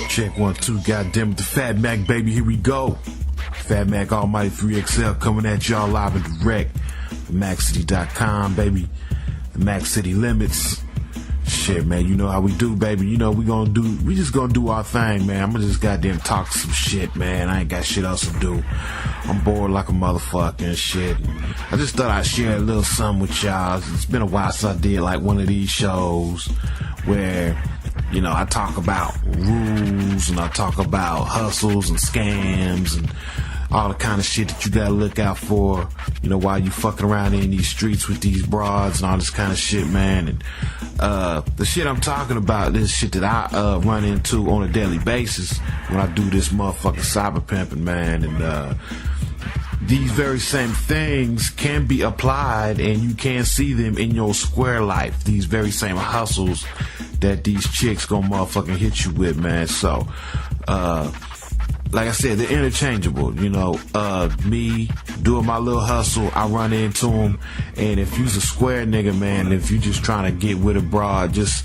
Check 1, 2, goddamn it, the Fat Mac, baby, here we go. Fat Mac Almighty 3XL coming at y'all live and direct. MacCity.com, baby. The Mac City limits. Shit, man, you know how we do, baby. You know we just gonna do our thing, man. I'm gonna just goddamn talk some shit, man. I ain't got shit else to do. I'm bored like a motherfucker and shit. I just thought I'd share a little something with y'all. It's been a while since I did like one of these shows where, you know, I talk about rules and I talk about hustles and scams and all the kind of shit that you gotta look out for, you know, while you fucking around in these streets with these broads and all this kind of shit, man. And the shit I'm talking about, this shit that I run into on a daily basis when I do this motherfucking cyber pimping, man. And these very same things can be applied and you can see them in your square life. These very same hustles that these chicks gonna motherfucking hit you with, man. So, like I said, they're interchangeable. You know, me doing my little hustle, I run into them. And if you's a square nigga, man, if you just trying to get with a broad just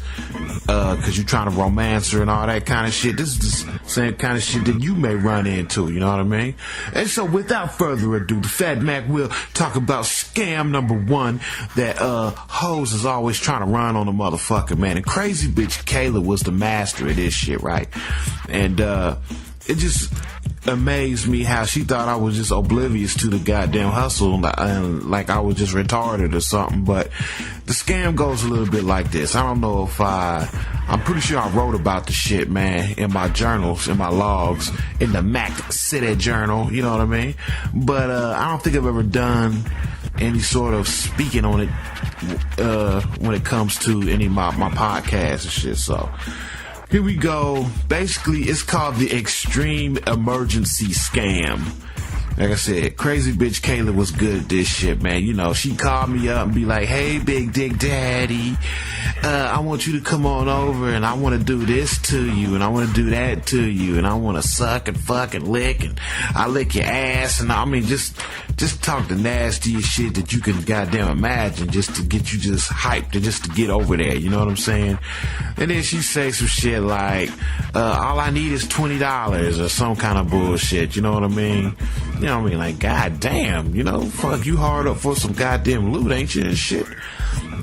cause you trying to romance her and all that kind of shit, this is the same kind of shit that you may run into, you know what I mean? And so without further ado, the Fat Mac will talk about scam number 1 that hoes is always trying to run on a motherfucker, man. And crazy bitch Kayla was the master of this shit, right? And it just amazed me how she thought I was just oblivious to the goddamn hustle and like I was just retarded or something. But the scam goes a little bit like this. I don't know if I'm pretty sure I wrote about the shit, man, in my journals, in my logs, in the Mac City journal, you know what I mean? But I don't think I've ever done any sort of speaking on it when it comes to any of my podcasts and shit. So here we go. Basically, it's called the Extreme Emergency Scam. Like I said, crazy bitch Kayla was good at this shit, man. You know, she called me up and be like, hey, Big Dick Daddy, I want you to come on over and I want to do this to you and I want to do that to you and I want to suck and fuck and lick and I lick your ass and I mean, just talk the nastiest shit that you can goddamn imagine just to get you just hyped and just to get over there, you know what I'm saying? And then she say some shit like, all I need is $20 or some kind of bullshit, you know what I mean? You know what I mean? Like, goddamn, you know, fuck, you hard up for some goddamn loot, ain't you, and shit.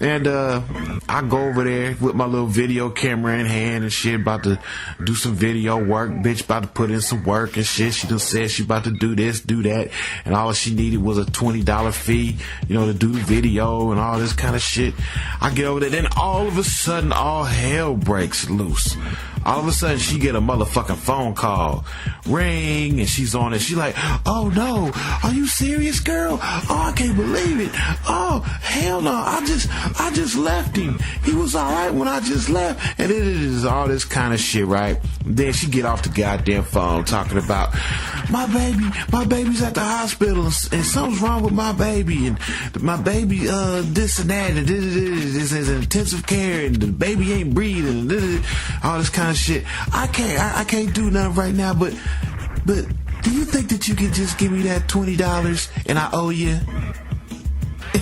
And I go over there with my little video camera in hand and shit, about to do some video work. Bitch about to put in some work and shit. She done said she about to do this, do that, and all she needed was a $20 fee, you know, to do the video and all this kind of shit. I get over there, then all of a sudden, all hell breaks loose. All of a sudden, she get a motherfucking phone call. Ring, and she's on it. She like, oh no, are you serious, girl? Oh, I can't believe it. Oh, hell no, I just left him. He was alright when I just left. And it is all this kind of shit, right? Then she get off the goddamn phone talking about, my baby's at the hospital and something's wrong with my baby. And my baby, this and that, and this is intensive care, and the baby ain't breathing, and all this kind of shit. I can't do nothing right now, but do you think that you can just give me that $20 and I owe you?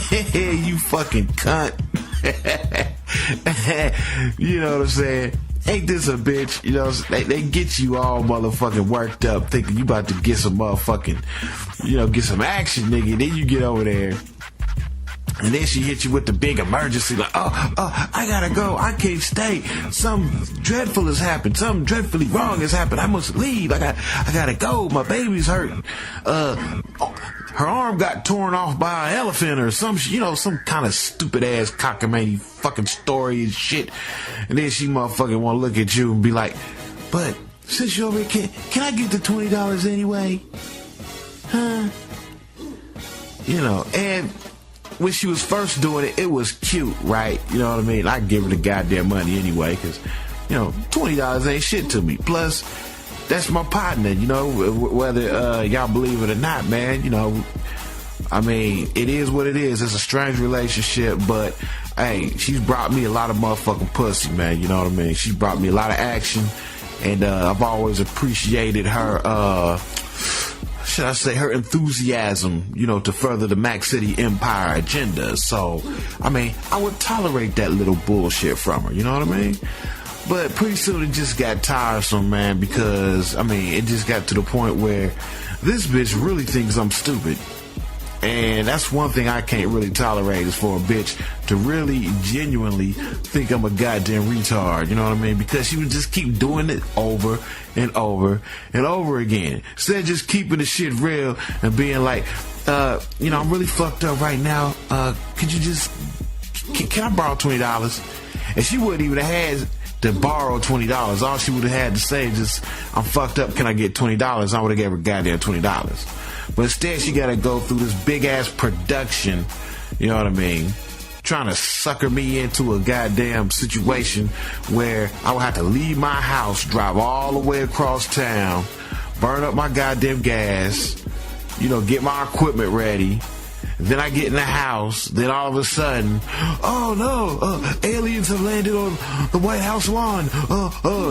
You fucking cunt. You know what I'm saying? Ain't this a bitch? You know, they get you all motherfucking worked up thinking you about to get some motherfucking, you know, get some action, nigga. Then you get over there and then she hit you with the big emergency, like, oh, I gotta go, I can't stay, something dreadful has happened, something dreadfully wrong has happened, I must leave, I gotta go, my baby's hurting, her arm got torn off by an elephant or some, you know, some kind of stupid ass cockamamie fucking story and shit. And then she motherfucking wanna look at you and be like, but since you're over here, can I get the $20 anyway? Huh? You know, and when she was first doing it, it was cute, right? You know what I mean? I give her the goddamn money anyway, because, you know, $20 ain't shit to me. Plus, that's my partner, you know, whether y'all believe it or not, man. You know, I mean, it is what it is. It's a strange relationship, but, hey, she's brought me a lot of motherfucking pussy, man. You know what I mean? She brought me a lot of action, and I've always appreciated her, should I say, her enthusiasm, you know, to further the Mac City Empire agenda. So, I mean, I would tolerate that little bullshit from her, you know what I mean? But pretty soon it just got tiresome, man, because, I mean, it just got to the point where this bitch really thinks I'm stupid. And that's one thing I can't really tolerate, is for a bitch to really genuinely think I'm a goddamn retard, you know what I mean? Because she would just keep doing it over and over and over again. Instead of just keeping the shit real and being like, you know, I'm really fucked up right now. Could you just, can I borrow $20? And she wouldn't even have had to borrow $20. All she would have had to say is just, I'm fucked up, can I get $20? I would have gave her goddamn $20. But instead, she got to go through this big-ass production, you know what I mean, trying to sucker me into a goddamn situation where I would have to leave my house, drive all the way across town, burn up my goddamn gas, you know, get my equipment ready. Then I get in the house, then all of a sudden, oh no, aliens have landed on the White House lawn.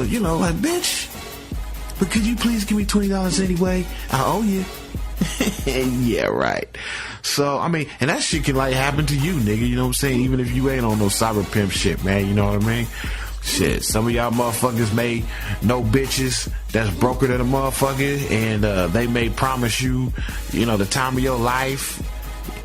You know, like, bitch, but could you please give me $20 anyway? I owe you. Yeah, right. So, I mean, and that shit can like happen to you, nigga, you know what I'm saying? Even if you ain't on no cyber pimp shit, man, you know what I mean? Shit, some of y'all motherfuckers may know bitches that's broker than a motherfucker, and they may promise you, you know, the time of your life.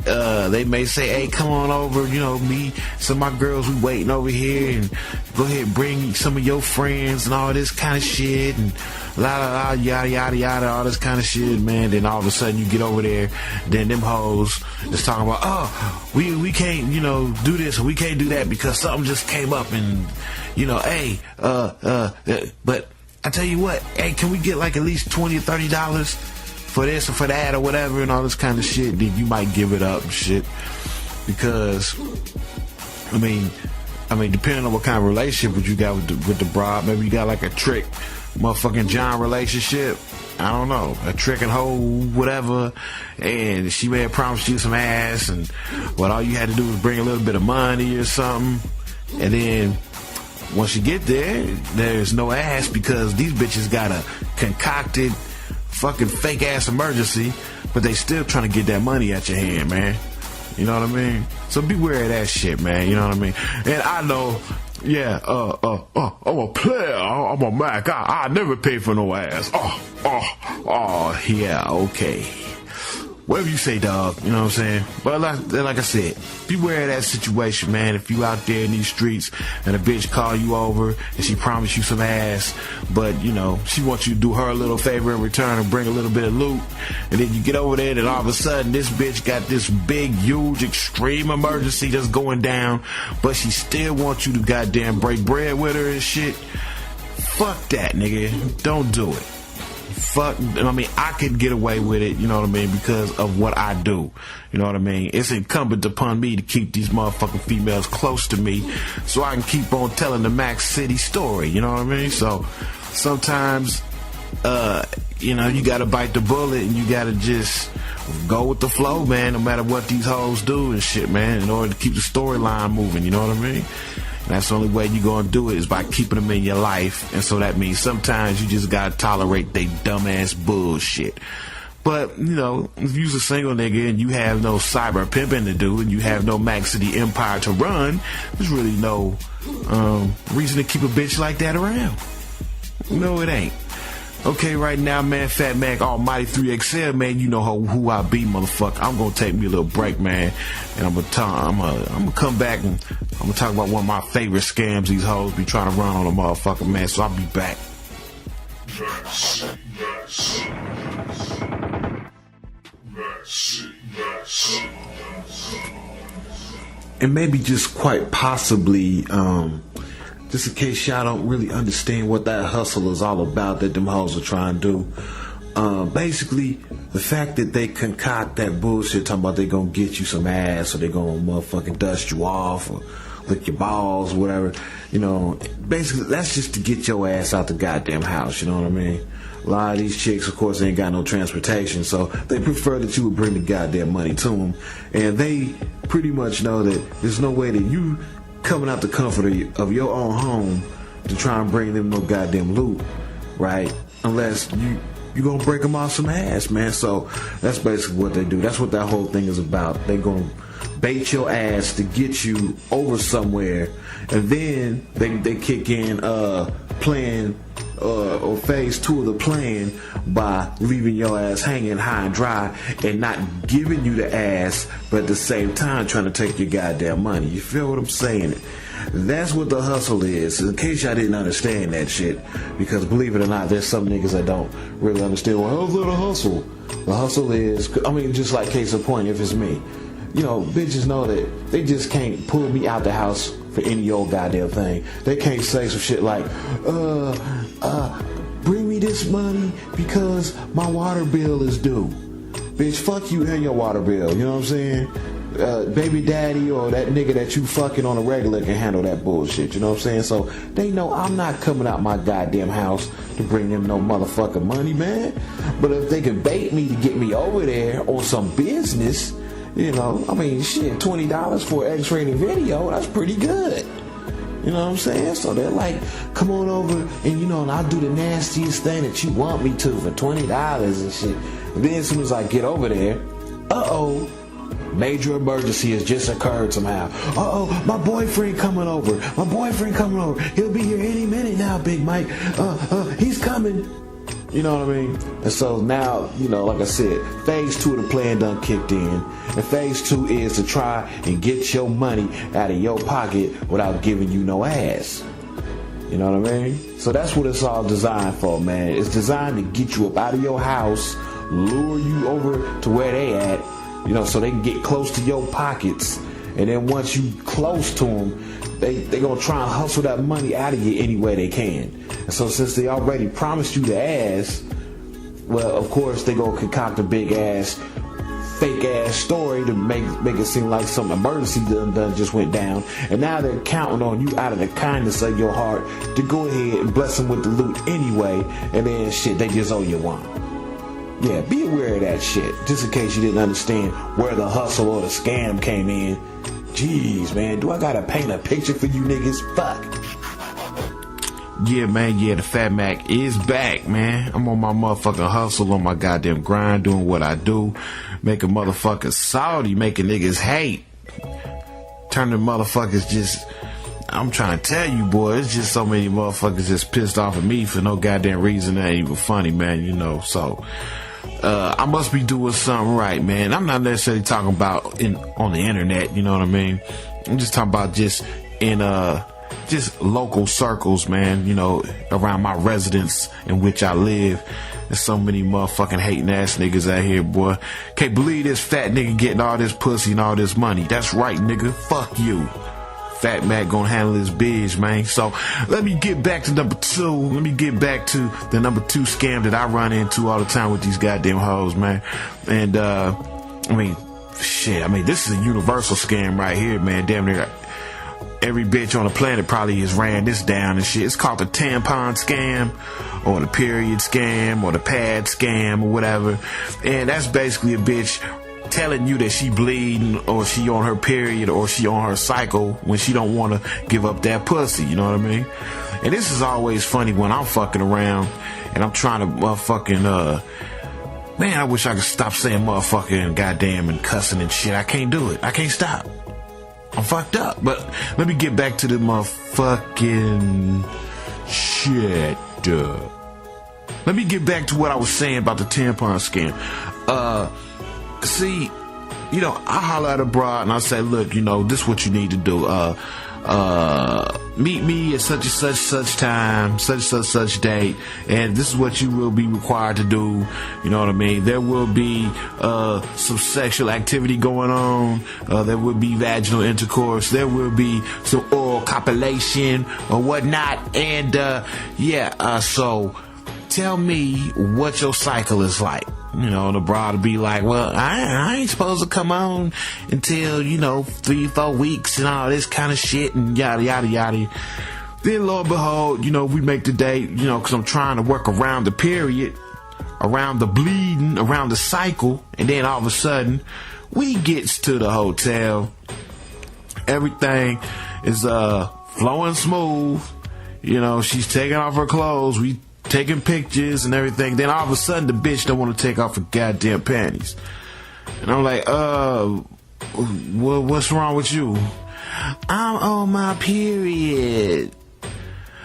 They may say, hey, come on over, you know, me, some of my girls, we waiting over here, and go ahead and bring some of your friends and all this kind of shit, and la la la, yada yada yada, all this kind of shit, man. Then all of a sudden you get over there, then them hoes is talking about, oh, we can't, you know, do this, or we can't do that because something just came up, and, you know, hey, but I tell you what, hey, can we get like at least $20 or $30 for this or for that or whatever, and all this kind of shit? Then you might give it up and shit, because I mean depending on what kind of relationship you got with the broad, maybe you got like a trick motherfucking John relationship, I don't know, a trick and hoe whatever, and she may have promised you some ass, and what all you had to do was bring a little bit of money or something, and then once you get there, there's no ass because these bitches got a concocted fucking fake ass emergency, but they still trying to get that money at your hand, man. You know what I mean? So beware of that shit, man. You know what I mean? And I know, yeah, I'm a player. I'm a Mac. I never pay for no ass. Yeah, okay. Whatever you say, dog. You know what I'm saying? But like I said, beware of that situation, man. If you out there in these streets and a bitch call you over and she promised you some ass, but, you know, she wants you to do her a little favor in return and bring a little bit of loot, and then you get over there and all of a sudden this bitch got this big, huge, extreme emergency that's going down, but she still wants you to goddamn break bread with her and shit. Fuck that, nigga. Don't do it. Fuck, I mean, I could get away with it, you know what I mean, because of what I do, you know what I mean. It's incumbent upon me to keep these motherfucking females close to me so I can keep on telling the Max City story, you know what I mean. So sometimes, you know, you gotta bite the bullet and you gotta just go with the flow, man, no matter what these hoes do and shit, man, in order to keep the storyline moving, you know what I mean. And that's the only way you're going to do it, is by keeping them in your life. And so that means sometimes you just got to tolerate they dumbass bullshit. But, you know, if you're a single nigga and you have no cyber pimping to do and you have no Max City empire to run, there's really no reason to keep a bitch like that around. No, it ain't. Okay, right now, man, Fat Mac Almighty 3XL, man, you know who I be, motherfucker. I'm gonna take me a little break, man, and I'm gonna come back and I'm gonna talk about one of my favorite scams these hoes be trying to run on a motherfucker, man. So I'll be back. And maybe just quite possibly, just in case y'all don't really understand what that hustle is all about that them hoes are trying to do. Basically, the fact that they concoct that bullshit talking about they gonna get you some ass or they gonna motherfucking dust you off or lick your balls or whatever, you know, basically that's just to get your ass out the goddamn house, you know what I mean? A lot of these chicks, of course, ain't got no transportation, so they prefer that you would bring the goddamn money to them, and they pretty much know that there's no way that you coming out the comfort of your own home to try and bring them no goddamn loot, right? Unless you gonna break them off some ass, man. So that's basically what they do. That's what that whole thing is about. They gonna bait your ass to get you over somewhere, and then they kick in plan or phase 2 of the plan by leaving your ass hanging high and dry and not giving you the ass, but at the same time trying to take your goddamn money. You feel what I'm saying? That's what the hustle is. In case y'all didn't understand that shit, because believe it or not, there's some niggas that don't really understand. Well, how's that a hustle? The hustle is, I mean, just like case in point, if it's me, you know, bitches know that they just can't pull me out the house for any old goddamn thing. They can't say some shit like, bring me this money because my water bill is due. Bitch, fuck you and your water bill. You know what I'm saying? Baby daddy or that nigga that you fucking on a regular can handle that bullshit. You know what I'm saying? So they know I'm not coming out my goddamn house to bring them no motherfucking money, man. But if they can bait me to get me over there on some business, you know, I mean, shit, $20 for an X-rated video, that's pretty good. You know what I'm saying? So they're like, come on over and, you know, and I'll do the nastiest thing that you want me to for $20 and shit. And then as soon as I get over there, major emergency has just occurred somehow. My boyfriend coming over. He'll be here any minute now, Big Mike. He's coming. You know what I mean? And so now, you know, like I said, phase 2 of the plan done kicked in. And phase 2 is to try and get your money out of your pocket without giving you no ass. You know what I mean? So that's what it's all designed for, man. It's designed to get you up out of your house, lure you over to where they at, you know, so they can get close to your pockets. And then once you close to them, they gonna try and hustle that money out of you any way they can. And so since they already promised you the ass, well, of course they gonna concoct a big ass, fake ass story to make it seem like some emergency done just went down. And now they're counting on you out of the kindness of your heart to go ahead and bless them with the loot anyway. And then shit, they just owe you one. Yeah, be aware of that shit, just in case you didn't understand where the hustle or the scam came in. Jeez, man, do I gotta paint a picture for you niggas? Fuck. Yeah, man, the Fat Mac is back, man. I'm on my motherfucking hustle, on my goddamn grind, doing what I do. Making motherfuckers salty, making niggas hate. Turning motherfuckers just... I'm trying to tell you, boy, it's just so many motherfuckers just pissed off at me for no goddamn reason. That ain't even funny, man, you know, so... I must be doing something right, man. I'm not necessarily talking about on the internet, you know what I mean? I'm just talking about just in just local circles, man, you know, around my residence in which I live. There's so many motherfucking hating ass niggas out here, boy. Can't believe this fat nigga getting all this pussy and all this money. That's right, nigga. Fuck you. Fat Mac gonna handle his biz, man. So let me get back to number 2. Let me get back to the number 2 scam that I run into all the time with these goddamn hoes, man. And I mean, shit. I mean, this is a universal scam right here, man. Damn near every bitch on the planet probably has ran this down and shit. It's called the tampon scam, or the period scam, or the pad scam, or whatever. And that's basically a bitch telling you that she bleeding, or she on her period, or she on her cycle when she don't want to give up that pussy, you know what I mean? And this is always funny when I'm fucking around and I'm trying to motherfucking man, I wish I could stop saying motherfucking and goddamn and cussing and shit. I can't do it. I can't stop. I'm fucked up. But let me get back to the motherfucking shit. Let me get back to what I was saying about the tampon scam. See, you know, I holler at a broad and I say, look, you know, this is what you need to do. Meet me at such and such time, such date, and this is what you will be required to do. You know what I mean? There will be some sexual activity going on. There will be vaginal intercourse. There will be some oral copulation or whatnot. And so tell me what your cycle is like. You know, the broad would be like, well, I ain't supposed to come on until, you know, 3-4 weeks and all this kind of shit and yada, yada, yada. Then, lo and behold, you know, we make the date, you know, because I'm trying to work around the period, around the bleeding, around the cycle. And then all of a sudden, we gets to the hotel. Everything is flowing smooth. You know, she's taking off her clothes. We taking pictures and everything. Then all of a sudden the bitch don't want to take off her goddamn panties. And I'm like, What's wrong with you? I'm on my period.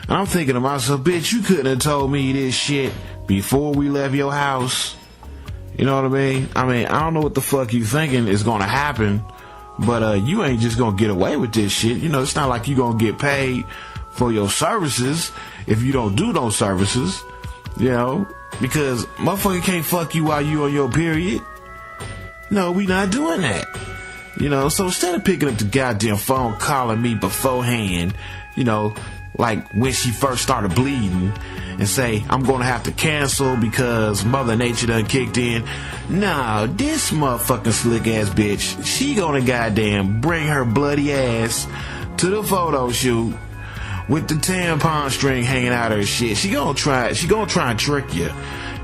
I'm thinking to myself, bitch, you couldn't have told me this shit before we left your house. You know what I mean? I don't know what the fuck you thinking is gonna happen, but you ain't just gonna get away with this shit. You know, it's not like you gonna get paid for your services if you don't do those services. You know, because motherfucker can't fuck you while you on your period. No, we not doing that. You know, so instead of picking up the goddamn phone, calling me beforehand, you know, like when she first started bleeding, and say, I'm gonna have to cancel because Mother Nature done kicked in. No, this motherfucking slick ass bitch, she gonna goddamn bring her bloody ass to the photo shoot with the tampon string hanging out of her shit. She gonna try and trick you.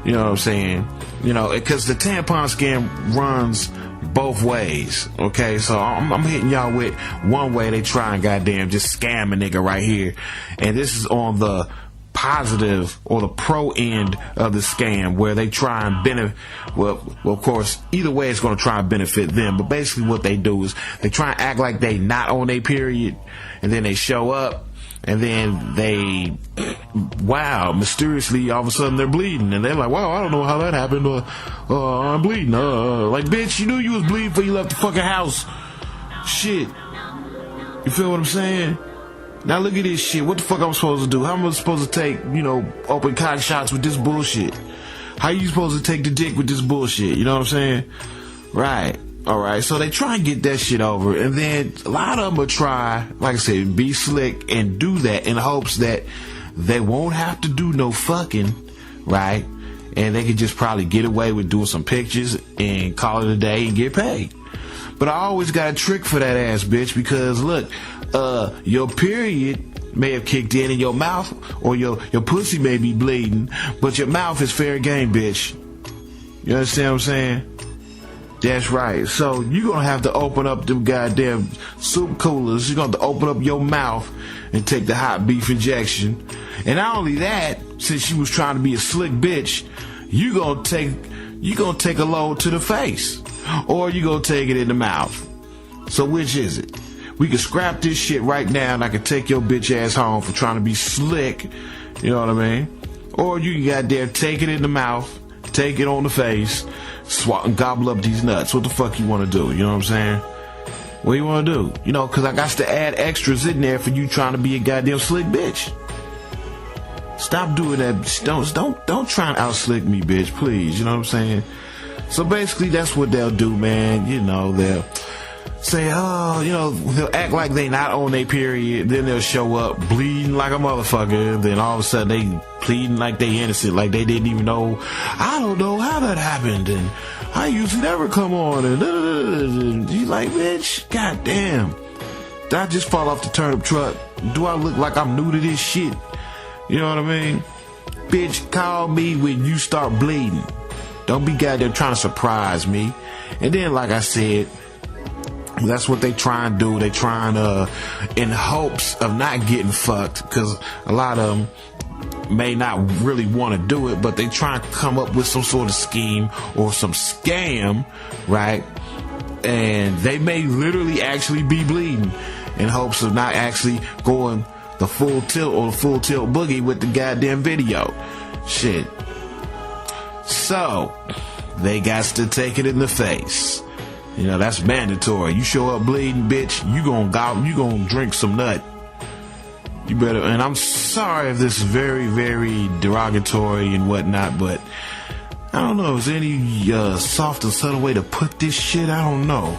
You know what I'm saying? You know, because the tampon scam runs both ways. Okay, so I'm hitting y'all with one way. They try and goddamn just scam a nigga right here, and this is on the positive or the pro end of the scam, where they try and benefit. Well, of course, either way, it's going to try and benefit them. But basically, what they do is they try and act like they not on their period, and then they show up. And then they, wow, mysteriously, all of a sudden they're bleeding. And they're like, wow, I don't know how that happened. I'm bleeding. Like, bitch, you knew you was bleeding before you left the fucking house. Shit. You feel what I'm saying? Now look at this shit. What the fuck I'm supposed to do? How am I supposed to take, you know, open cock shots with this bullshit? How you supposed to take the dick with this bullshit? You know what I'm saying? Right. Alright, so they try and get that shit over, and then a lot of them will try, like I said, be slick and do that in hopes that they won't have to do no fucking, right? And they could just probably get away with doing some pictures and call it a day and get paid. But I always got a trick for that ass bitch, because look, your period may have kicked in your mouth, or your pussy may be bleeding, but your mouth is fair game, bitch. You understand what I'm saying? That's right. So you're going to have to open up them goddamn soup coolers. You're going to have to open up your mouth and take the hot beef injection. And not only that, since she was trying to be a slick bitch, you're going to take a load to the face, or you're going to take it in the mouth. So which is it? We can scrap this shit right now, and I can take your bitch ass home for trying to be slick. You know what I mean? Or you can goddamn take it in the mouth, take it on the face, swat and gobble up these nuts. What the fuck you want to do? You know what I'm saying? What you want to do? You know, because I got to add extras in there for you trying to be a goddamn slick bitch. Stop doing that. Don't try and out slick me, bitch, please. You know what I'm saying? So basically, that's what they'll do, man. You know, they'll say, oh, you know, they'll act like they not on their period. Then they'll show up bleeding like a motherfucker. Then all of a sudden they pleading like they innocent, like they didn't even know. I don't know how that happened, and I usually never come on. And you like, bitch, goddamn, did I just fall off the turnip truck? Do I look like I'm new to this shit? You know what I mean? Bitch, call me when you start bleeding. Don't be goddamn trying to surprise me. And then, like I said, that's what they try and do. They trying in hopes of not getting fucked, because a lot of them may not really want to do it, but they try and come up with some sort of scheme or some scam, right? And they may literally actually be bleeding in hopes of not actually going the full tilt or the full tilt boogie with the goddamn video. Shit. So they got to take it in the face. You know, that's mandatory. You show up bleeding, bitch, you gonna drink some nut. You better, and I'm sorry if this is very, very derogatory and whatnot, but I don't know, is there any soft and subtle way to put this shit? I don't know.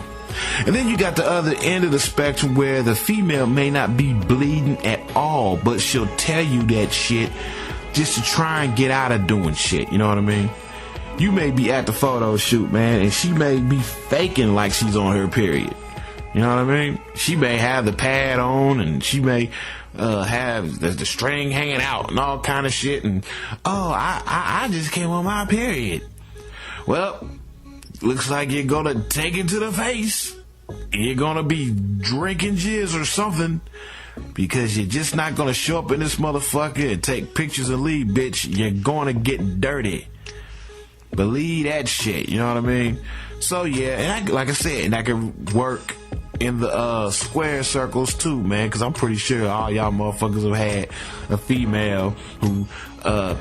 And then you got the other end of the spectrum where the female may not be bleeding at all, but she'll tell you that shit just to try and get out of doing shit. You know what I mean? You may be at the photo shoot, man, and she may be faking like she's on her period. You know what I mean? She may have the pad on, and she may have the string hanging out and all kind of shit. And I just came on my period. Well, looks like you're gonna take it to the face, and you're gonna be drinking jizz or something, because you're just not gonna show up in this motherfucker and take pictures and leave, bitch. You're gonna get dirty. Believe that shit, you know what I mean? So yeah, and like I said, and I can work in the square circles too, man, because I'm pretty sure all y'all motherfuckers have had a female who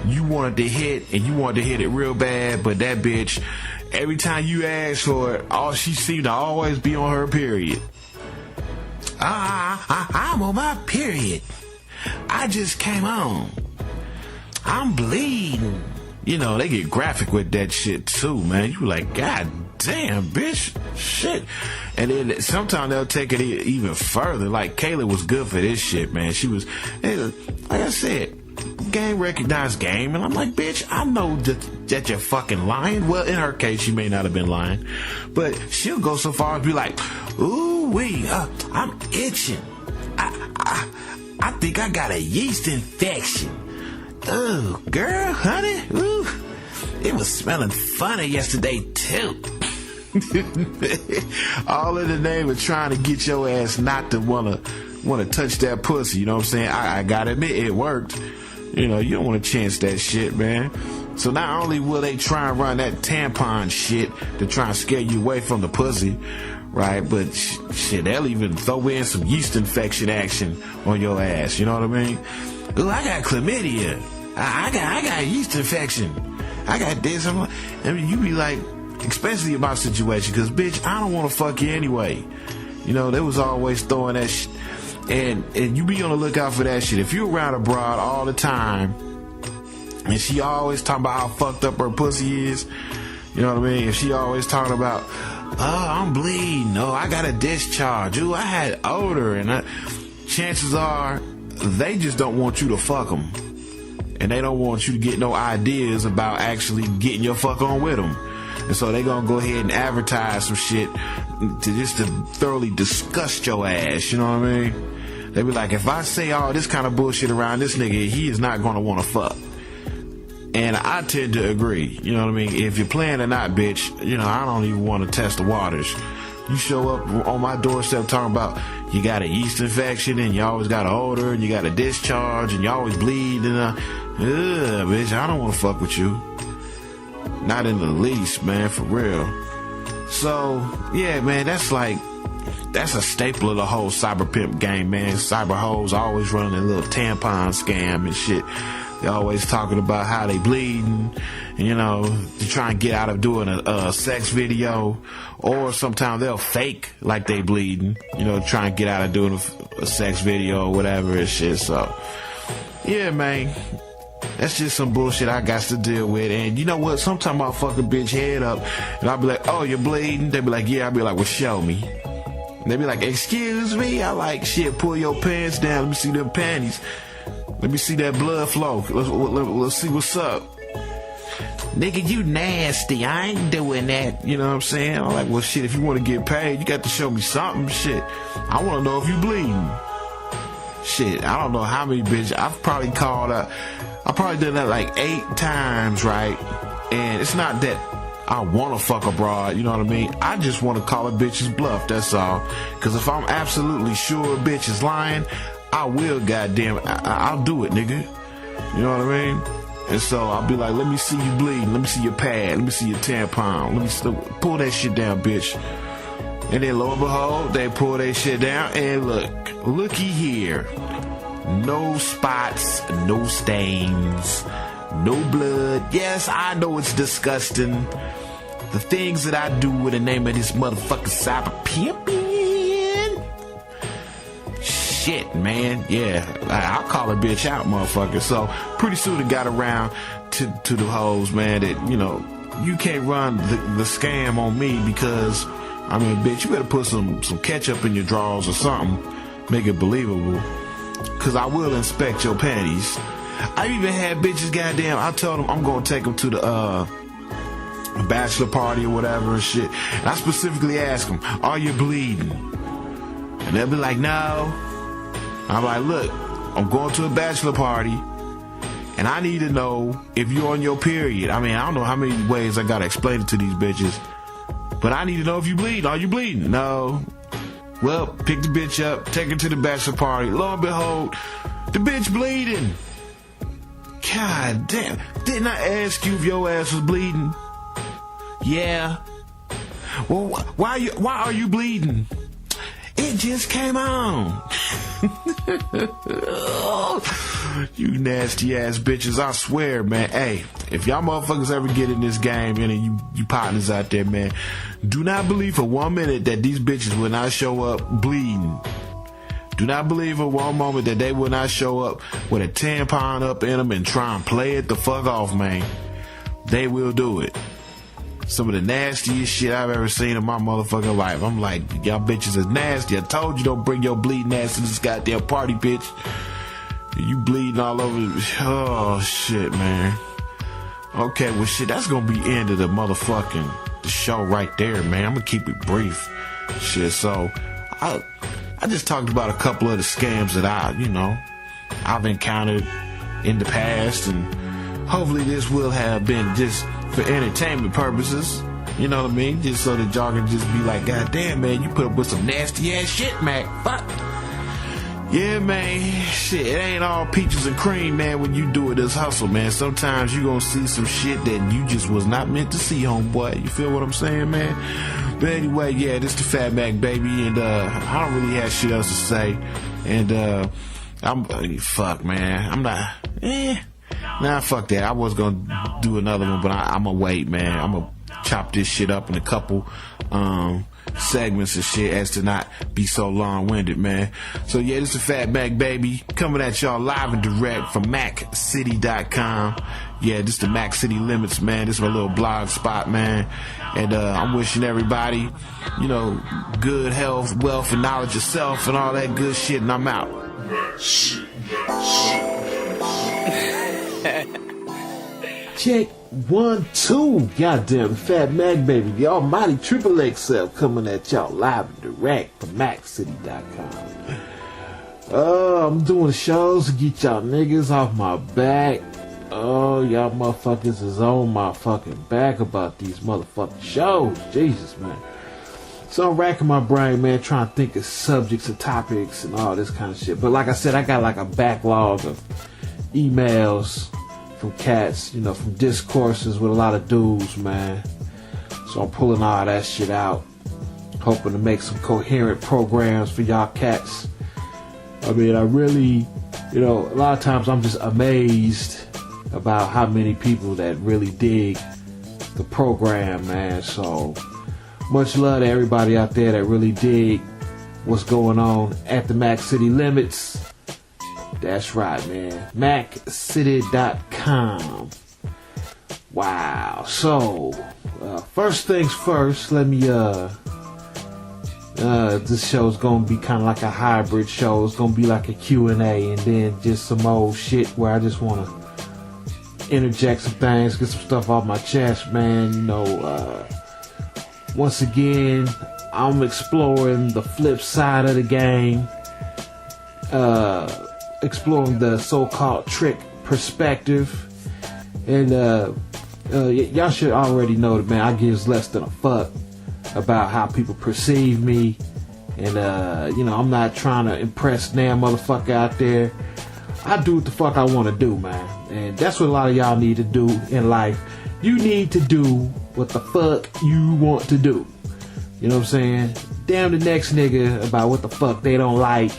you wanted to hit, and you wanted to hit it real bad, but that bitch, every time you ask for it, all she seemed to always be on her period. I'm on my period. I just came on. I'm bleeding. You know, they get graphic with that shit too, man. You like, God damn, bitch, shit. And then sometimes they'll take it even further. Like, Kayla was good for this shit, man. She was, like I said, game recognized game. And I'm like, bitch, I know that you're fucking lying. Well, in her case, she may not have been lying. But she'll go so far as be like, ooh-wee, I'm itching. I think I got a yeast infection. Oh, girl, honey, ooh, it was smelling funny yesterday, too. All in the name of trying to get your ass not to want to touch that pussy, you know what I'm saying? I gotta admit, it worked. You know, you don't want to chance that shit, man. So not only will they try and run that tampon shit to try and scare you away from the pussy, right? But shit, they'll even throw in some yeast infection action on your ass, you know what I mean? Ooh, I got chlamydia. I got a yeast infection. I got this. I mean, you be like, especially in my situation, because, bitch, I don't want to fuck you anyway. You know, they was always throwing that shit. And you be on the lookout for that shit. If you're around a broad all the time, and she always talking about how fucked up her pussy is, you know what I mean? If she always talking about, oh, I'm bleeding. Oh, I got a discharge. Ooh, I had odor. And chances are, they just don't want you to fuck them. And they don't want you to get no ideas about actually getting your fuck on with them. And so they gonna go ahead and advertise some shit to thoroughly disgust your ass, you know what I mean? They be like, if I say all this kind of bullshit around this nigga, he is not gonna wanna fuck. And I tend to agree, you know what I mean? If you're playing or not, bitch, you know, I don't even wanna test the waters. You show up on my doorstep talking about you got a yeast infection and you always got an odor and you got a discharge and you always bleed and bitch, I don't want to fuck with you. Not in the least, man, for real. So, yeah, man, that's a staple of the whole cyber pimp game, man. Cyber hoes always running a little tampon scam and shit. They always talking about how they bleeding, and, you know, to try and get out of doing a sex video, or sometimes they'll fake like they bleeding, you know, try and get out of doing a sex video or whatever and shit. So, yeah, man, that's just some bullshit I got to deal with. And you know what? Sometimes I'll fuck a bitch head up, and I'll be like, oh, you're bleeding? They be like, yeah. I'll be like, well, show me. And they be like, excuse me? I like, shit, pull your pants down. Let me see them panties. Let me see that blood flow. Let's see what's up. Nigga, you nasty. I ain't doing that. You know what I'm saying? I'm like, well, shit, if you want to get paid, you got to show me something. Shit, I want to know if you bleeding. Shit, I don't know how many bitches. I've probably called up. I probably done that like 8 times, right? And it's not that I want to fuck abroad, you know what I mean? I just want to call a bitch's bluff, that's all. Because if I'm absolutely sure a bitch is lying, I will, goddamn, I'll do it, nigga. You know what I mean? And so I'll be like, let me see you bleeding. Let me see your pad. Let me see your tampon. Let me pull that shit down, bitch. And then lo and behold, they pull that shit down. And looky here. No spots, no stains, no blood. Yes, I know it's disgusting. The things that I do in the name of this motherfucking cyber pimping. Shit, man. Yeah, I'll call a bitch out, motherfucker. So pretty soon it got around to the hoes, man, that, you know, you can't run the scam on me because, I mean, bitch, you better put some ketchup in your drawers or something. Make it believable. Because I will inspect your panties. I even had bitches, goddamn, I told them I'm going to take them to the bachelor party or whatever and shit. And I specifically asked them, are you bleeding? And they'll be like, no. I'm like, look, I'm going to a bachelor party, and I need to know if you're on your period. I mean, I don't know how many ways I got to explain it to these bitches, but I need to know if you bleed. Are you bleeding? No. Well, pick the bitch up, take her to the bachelor party. Lo and behold, the bitch bleeding. God damn. Didn't I ask you if your ass was bleeding? Yeah. Well, why are you bleeding? It just came on. You nasty ass bitches, I swear, man. Hey, if y'all motherfuckers ever get in this game, and you partners out there, man, do not believe for 1 minute that these bitches will not show up bleeding. Do not believe for one moment that they will not show up with a tampon up in them and try and play it the fuck off, man. They will do it. Some of the nastiest shit I've ever seen in my motherfucking life. I'm like, y'all bitches is nasty. I told you don't bring your bleeding ass to this goddamn party, bitch. You bleeding all over. Oh, shit, man. Okay, well, shit, that's gonna be the end of the show right there, man. I'm gonna keep it brief. Shit, so I just talked about a couple of the scams that I've encountered in the past, and hopefully this will have been just for entertainment purposes. You know what I mean? Just so that y'all can just be like, God damn, man, you put up with some nasty ass shit, Mac. Fuck. Yeah, man. Shit, it ain't all peaches and cream, man, when you do this hustle, man. Sometimes you gonna see some shit that you just was not meant to see, homeboy. You feel what I'm saying, man? But anyway, yeah, this the Fat Mac, baby, and I don't really have shit else to say. And fuck, man. I'm not. Nah, fuck that. I was gonna do another one, but I'm gonna wait, man. I'm gonna chop this shit up in a couple segments and shit as to not be so long-winded, man. So yeah, this is Fat Mac, baby, coming at y'all live and direct from MacCity.com. Yeah, this is the Mac City Limits, man. This is my little blog spot, man. And I'm wishing everybody, good health, wealth, and knowledge of self and all that good shit, and I'm out. Check 1, 2. Goddamn, Fat Mac, baby. The almighty Triple XL coming at y'all live and direct from MacCity.com. I'm doing shows to get y'all niggas off my back. Oh, y'all motherfuckers is on my fucking back about these motherfucking shows. Jesus, man. So I'm racking my brain, man, trying to think of subjects and topics and all this kind of shit. But like I said, I got like a backlog of emails from cats, from discourses with a lot of dudes, man. So I'm pulling all that shit out, hoping to make some coherent programs for y'all cats. I mean, I really, a lot of times I'm just amazed about how many people that really dig the program, man. So much love to everybody out there that really dig what's going on at the Mac City Limits. That's right, man. MacCity.com. Wow. So, first things first, let me, this show's gonna be kind of like a hybrid show. It's gonna be like a Q&A and then just some old shit where I just want to interject some things, get some stuff off my chest, man. Once again, I'm exploring the flip side of the game. Exploring the so-called trick perspective, and y'all should already know that, man, I gives less than a fuck about how people perceive me, and I'm not trying to impress damn motherfucker out there. I do what the fuck I want to do, man, and that's what a lot of y'all need to do in life. You need to do what the fuck you want to do. You know what I'm saying? Damn the next nigga about what the fuck they don't like,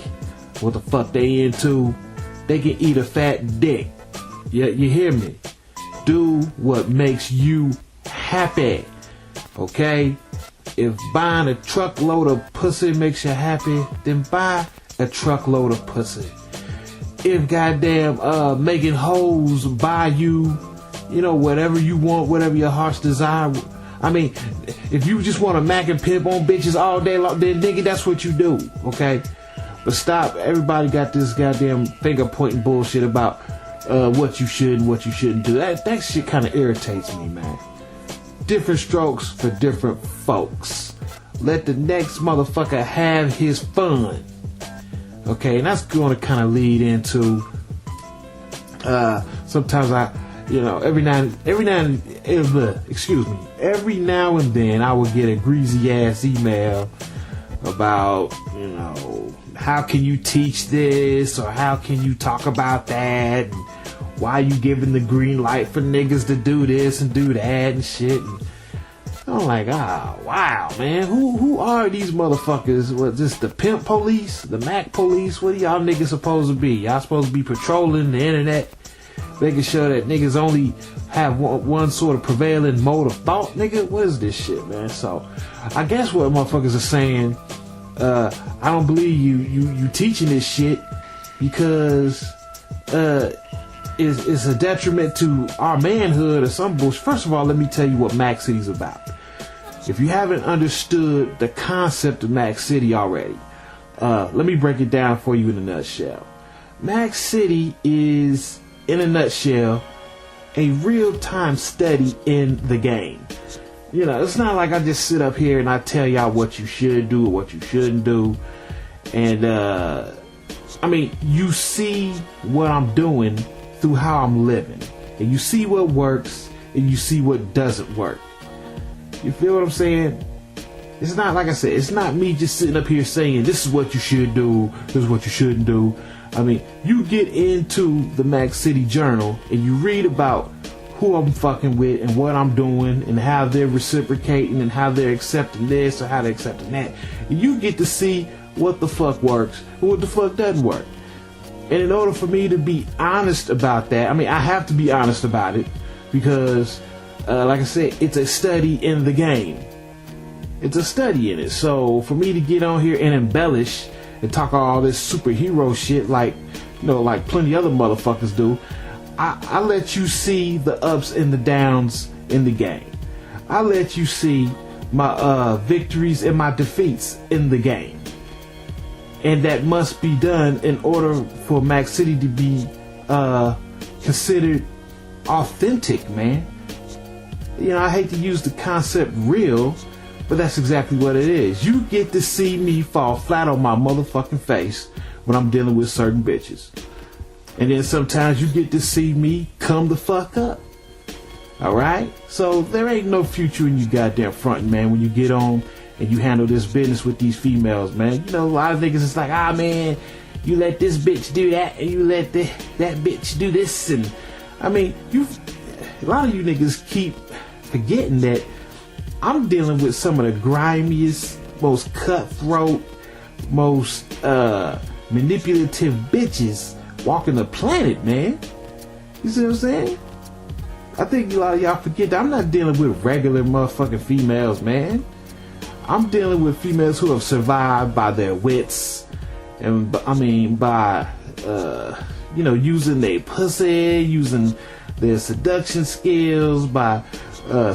what the fuck they into. They can eat a fat dick. You hear me? Do what makes you happy. Okay? If buying a truckload of pussy makes you happy, then buy a truckload of pussy. If goddamn making hoes buy you, whatever you want, whatever your heart's desire. I mean, if you just want to mac and pimp on bitches all day long, then nigga, that's what you do. Okay? But stop. Everybody got this goddamn finger pointing bullshit about what you should and what you shouldn't do. That shit kind of irritates me, man. Different strokes for different folks. Let the next motherfucker have his fun. Okay, and that's going to kind of lead into sometimes every now and then I will get a greasy ass email about, how can you teach this, or how can you talk about that, and why you giving the green light for niggas to do this and do that and shit. And I'm like, wow, man. Who are these motherfuckers? What, this the pimp police? The Mac police? What are y'all niggas supposed to be? Y'all supposed to be patrolling the internet, making sure that niggas only have one sort of prevailing mode of thought, nigga? What is this shit, man? So, I guess what motherfuckers are saying, I don't believe you teaching this shit because it's a detriment to our manhood or some bullshit. First of all, let me tell you what Mac City's about. If you haven't understood the concept of Mac City already, let me break it down for you in a nutshell. Mac City is, in a nutshell, a real-time study in the game. You know, it's not like I just sit up here and I tell y'all what you should do or what you shouldn't do. And, I mean, you see what I'm doing through how I'm living. And you see what works and you see what doesn't work. You feel what I'm saying? It's not, like I said, it's not me just sitting up here saying this is what you should do, this is what you shouldn't do. I mean, you get into the Mac City Journal and you read about who I'm fucking with and what I'm doing and how they're reciprocating and how they're accepting this or how they're accepting that. And you get to see what the fuck works and what the fuck doesn't work. And in order for me to be honest about that, I mean, I have to be honest about it because, like I said, it's a study in the game. It's a study in it. So for me to get on here and embellish and talk all this superhero shit like, you know, like plenty other motherfuckers do, I let you see the ups and the downs in the game. I let you see my victories and my defeats in the game. And that must be done in order for Mac City to be considered authentic, man. You know, I hate to use the concept real, but that's exactly what it is. You get to see me fall flat on my motherfucking face when I'm dealing with certain bitches. And then sometimes you get to see me come the fuck up. Alright? So there ain't no future in you goddamn frontin', man, when you get on and you handle this business with these females, man. You know, a lot of niggas is like, man, you let this bitch do that and you let that bitch do this. And I mean, a lot of you niggas keep forgetting that I'm dealing with some of the grimiest, most cutthroat, most manipulative bitches walking the planet, man. You see what I'm saying? I think a lot of y'all forget that I'm not dealing with regular motherfucking females, man. I'm dealing with females who have survived by their wits, and I mean by you know, using their pussy, using their seduction skills, by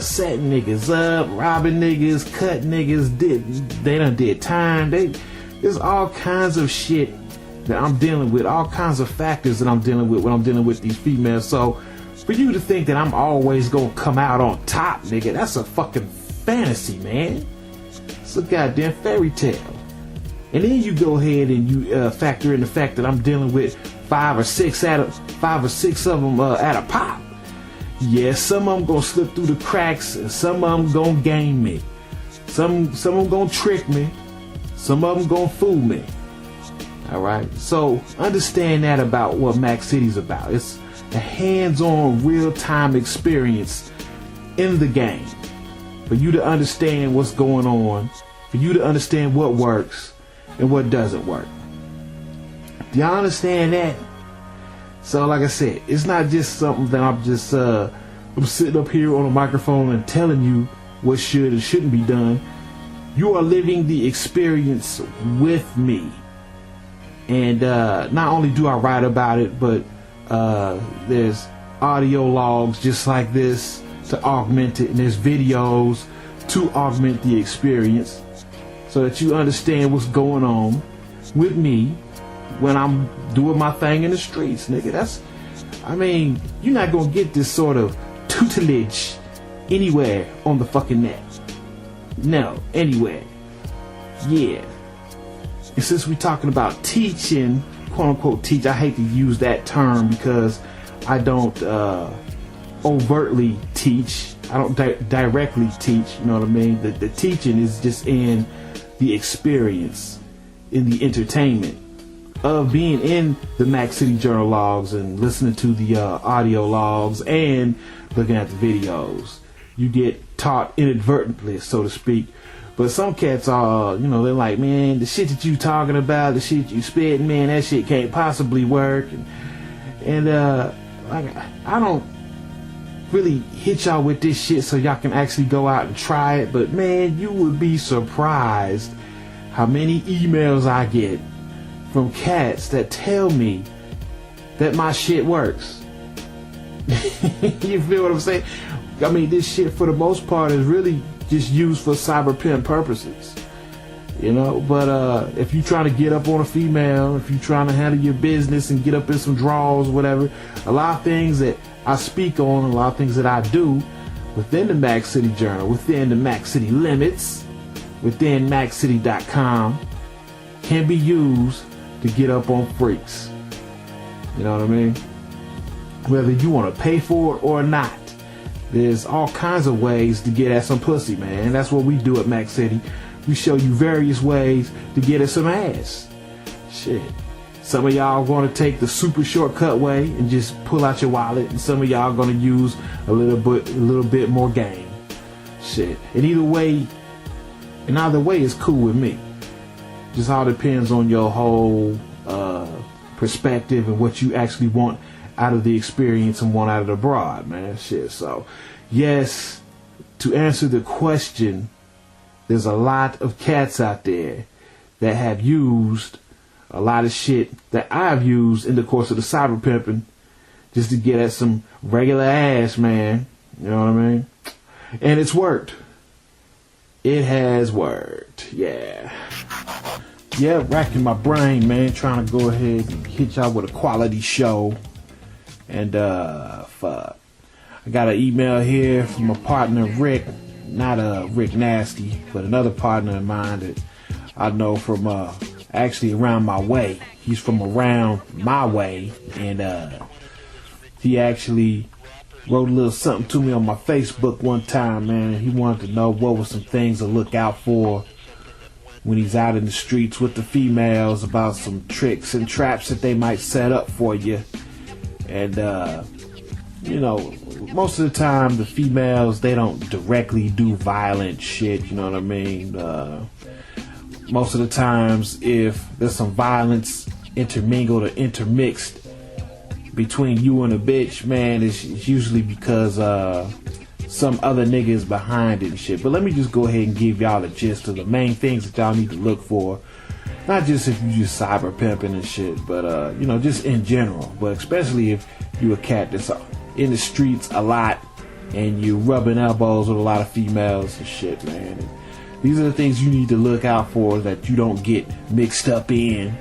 setting niggas up, robbing niggas, cutting niggas. They done did time. There's all kinds of shit that I'm dealing with, all kinds of factors that I'm dealing with when I'm dealing with these females. So for you to think that I'm always gonna come out on top, nigga, that's a fucking fantasy, man. It's a goddamn fairy tale. And then you go ahead and you factor in the fact that I'm dealing with 5 or 6 of them at a pop. Yeah, some of them gonna slip through the cracks, and some of them gonna game me. Some of them gonna trick me. Some of them gonna fool me. All right. So understand that about what Mac City's about. It's a hands-on, real-time experience in the game. For you to understand what's going on, for you to understand what works and what doesn't work. Do y'all understand that? So like I said, it's not just something that I'm just I'm sitting up here on a microphone and telling you what should and shouldn't be done. You are living the experience with me. And not only do I write about it, but there's audio logs just like this to augment it, and there's videos to augment the experience so that you understand what's going on with me when I'm doing my thing in the streets, nigga. I mean, you're not gonna get this sort of tutelage anywhere on the fucking net. No, anywhere. Yeah. And since we're talking about teaching, quote unquote teach, I hate to use that term because I don't overtly teach. I don't directly teach, you know what I mean? The teaching is just in the experience, in the entertainment of being in the Mac City Journal logs and listening to the audio logs and looking at the videos. You get taught inadvertently, so to speak. But some cats are, you know, they're like, man, the shit that you talking about, the shit you spitting, man, that shit can't possibly work. And like, I don't really hit y'all with this shit so y'all can actually go out and try it. But man, you would be surprised how many emails I get from cats that tell me that my shit works. You feel what I'm saying? I mean, this shit for the most part is really just used for cyber pimp purposes, you know. But if you trying to get up on a female, if you trying to handle your business and get up in some draws, whatever, a lot of things that I speak on, a lot of things that I do within the Mac City Journal, within the Mac City limits, within MacCity.com, can be used to get up on freaks. You know what I mean? Whether you want to pay for it or not, there's all kinds of ways to get at some pussy, man. And that's what we do at Mac City. We show you various ways to get at some ass. Shit. Some of y'all are going to take the super shortcut way and just pull out your wallet, and some of y'all are going to use a little bit more game. Shit. And either way is cool with me. Just all depends on your whole perspective and what you actually want out of the experience and want out of the broad, man. Shit. So, yes, to answer the question, there's a lot of cats out there that have used a lot of shit that I've used in the course of the cyber pimping just to get at some regular ass, man. You know what I mean? And it's worked. It has worked. Yeah. Yeah, racking my brain, man, trying to go ahead and hit y'all with a quality show. And fuck, I got an email here from my partner Rick, not Rick Nasty, but another partner of mine that I know from actually around my way. He's from around my way, and he actually wrote a little something to me on my Facebook one time, man. He wanted to know what were some things to look out for when he's out in the streets with the females, about some tricks and traps that they might set up for you. And, you know, most of the time the females, they don't directly do violent shit, you know what I mean? Most of the times, if there's some violence intermingled or intermixed between you and a bitch, man, it's usually because some other nigga is behind it and shit. But let me just go ahead and give y'all the gist of the main things that y'all need to look for. Not just if you just cyber pimping and shit, but you know, just in general. But especially if you a cat that's in the streets a lot and you rubbing elbows with a lot of females and shit, man. And these are the things you need to look out for that you don't get mixed up in.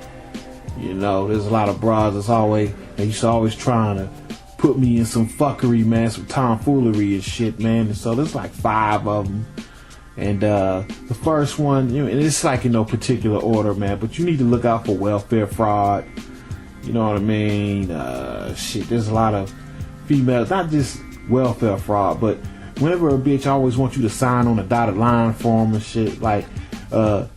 You know, there's a lot of bras they used to always trying to put me in some fuckery, man, some tomfoolery and shit, man. And so there's like 5 of them. And the first one, you know, and it's like in no particular order, man, but you need to look out for welfare fraud. You know what I mean? Shit, there's a lot of females, not just welfare fraud, but whenever a bitch always wants you to sign on a dotted line form and shit, like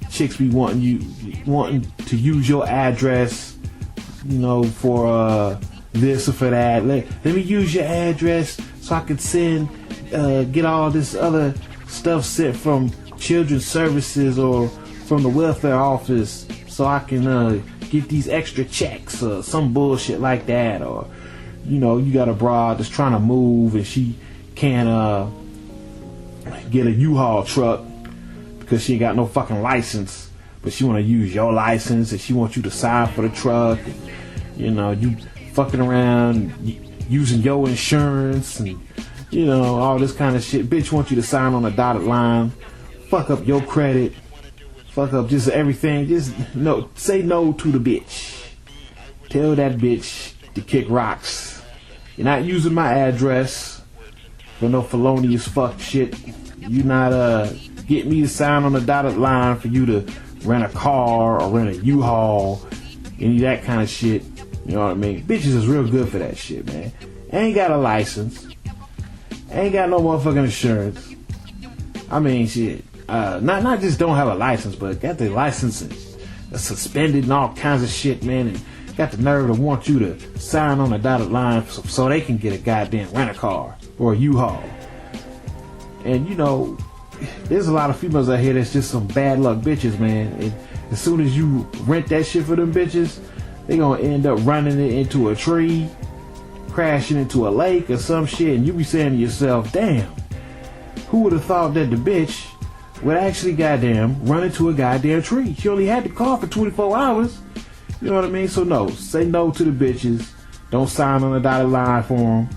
chicks be wanting to use your address, you know, for this or for that. Let me use your address so I can send, get all this other stuff sent from children's services or from the welfare office so I can get these extra checks or some bullshit like that. Or, you know, you got a broad that's trying to move and she can't get a U-Haul truck because she ain't got no fucking license, but she want to use your license and she wants you to sign for the truck. And, you know, you fucking around using your insurance and, you know, all this kind of shit. Bitch wants you to sign on a dotted line, fuck up your credit, fuck up just everything. Just no, say no to the bitch. Tell that bitch to kick rocks. You're not using my address for no felonious fuck shit. You not get me to sign on a dotted line for you to rent a car or rent a U-Haul, any of that kind of shit. You know what I mean? Bitches is real good for that shit, man. Ain't got a license. Ain't got no motherfucking insurance. I mean, shit. Not just don't have a license, but got the license suspended and all kinds of shit, man. And got the nerve to want you to sign on a dotted line so they can get a goddamn rent-a-car or a U-Haul. And you know, there's a lot of females out here that's just some bad luck bitches, man. And as soon as you rent that shit for them bitches, they gonna end up running it into a tree, crashing into a lake or some shit, and you be saying to yourself, damn, who would have thought that the bitch would actually goddamn run into a goddamn tree? She only had the car for 24 hours. You know what I mean? So no, say no to the bitches. Don't sign on a dotted line for them.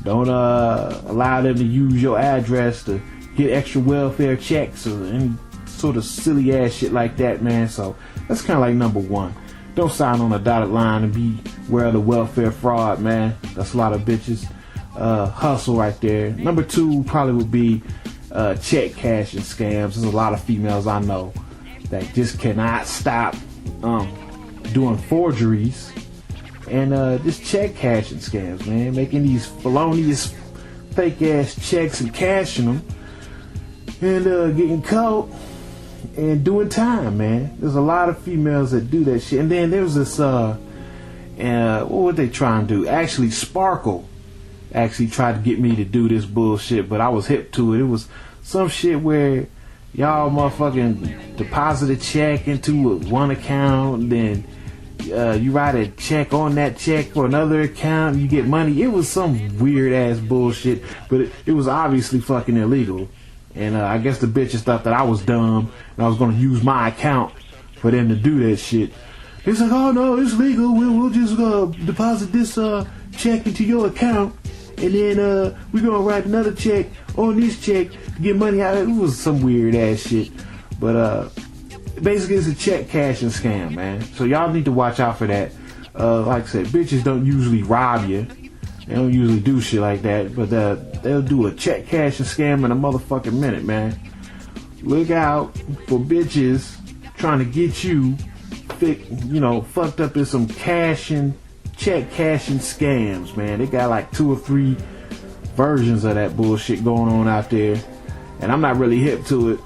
Don't allow them to use your address to get extra welfare checks or any sort of silly ass shit like that, man. So that's kind of like number one. Don't sign on a dotted line and beware of the welfare fraud, man. That's a lot of bitches. Hustle right there. Number two probably would be check cashing scams. There's a lot of females I know that just cannot stop doing forgeries and just check cashing scams, man. Making these felonious fake ass checks and cashing them and getting caught and doing time, man. There's a lot of females that do that shit. And then there's this what would they try and do? Actually, Sparkle actually tried to get me to do this bullshit, but I was hip to it. It was some shit where y'all motherfucking deposit a check into one account, then you write a check on that check for another account, and you get money. It was some weird ass bullshit, but it was obviously fucking illegal. And I guess the bitches thought that I was dumb and I was going to use my account for them to do that shit. It's like, oh no, it's legal. We'll just deposit this check into your account, and then we're going to write another check on this check to get money out of it. It was some weird ass shit. But basically it's a check cashing scam, man. So y'all need to watch out for that. Like I said, bitches don't usually rob you. They don't usually do shit like that, but they'll do a check cashing scam in a motherfucking minute, man. Look out for bitches trying to get you, fucked up in some check cashing scams, man. They got like 2 or 3 versions of that bullshit going on out there, and I'm not really hip to it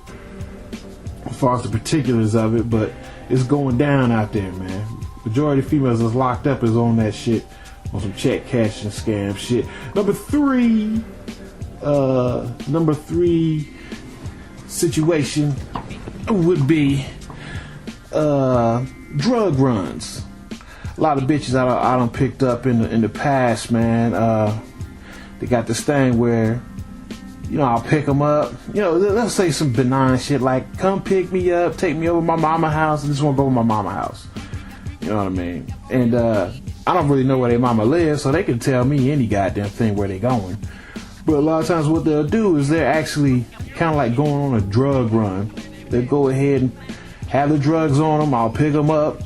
as far as the particulars of it, but it's going down out there, man. Majority of females that's locked up is on that shit. On some check cashing scam shit. Number three situation would be drug runs. A lot of bitches I done picked up in the past, man. They got this thing where, I'll pick them up. Let's say some benign shit like, come pick me up, take me over to my mama house. I just want to go to my mama house. You know what I mean? And I don't really know where their mama lives, so they can tell me any goddamn thing where they going. But a lot of times what they'll do is they're actually kind of like going on a drug run. They'll go ahead and have the drugs on them. I'll pick them up,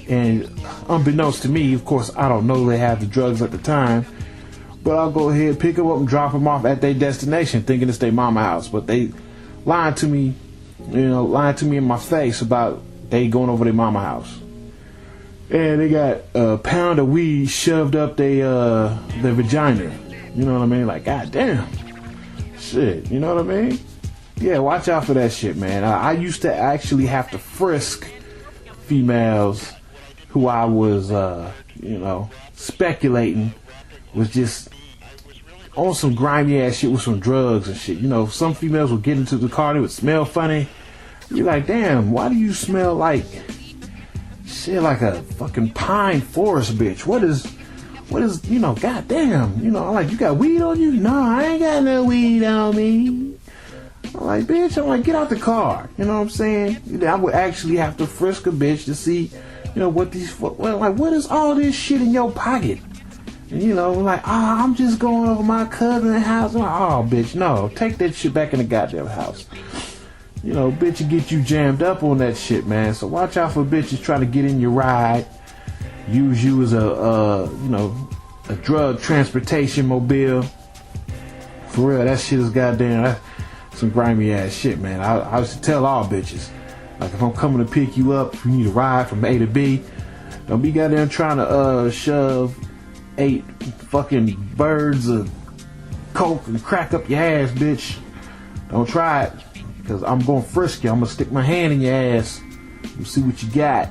and unbeknownst to me, of course, I don't know they have the drugs at the time, but I'll go ahead, pick them up, and drop them off at their destination, thinking it's their mama house. But they lying to me in my face about they going over their mama house. And they got a pound of weed shoved up their vagina. You know what I mean? Like, goddamn. Shit, you know what I mean? Yeah, watch out for that shit, man. I used to actually have to frisk females who I was, speculating was just on some grimy ass shit with some drugs and shit. Some females would get into the car, they would smell funny. You're like, damn, why do you smell like shit like a fucking pine forest, bitch? What is, goddamn, I'm like, you got weed on you? No, I ain't got no weed on me. I'm like, bitch, get out the car. You know what I'm saying? I would actually have to frisk a bitch to see, what is all this shit in your pocket? And, I'm just going over my cousin's house. I'm like, oh, bitch, no, take that shit back in the goddamn house. Bitch will get you jammed up on that shit, man. So watch out for bitches trying to get in your ride, use you as a drug transportation mobile. For real, that shit is that's some grimy ass shit, man. I used to tell all bitches, like, if I'm coming to pick you up, if you need a ride from A to B, don't be goddamn trying to shove 8 fucking birds of coke and crack up your ass, bitch. Don't try it. Cause I'm gonna frisk you. I'm gonna stick my hand in your ass and see what you got.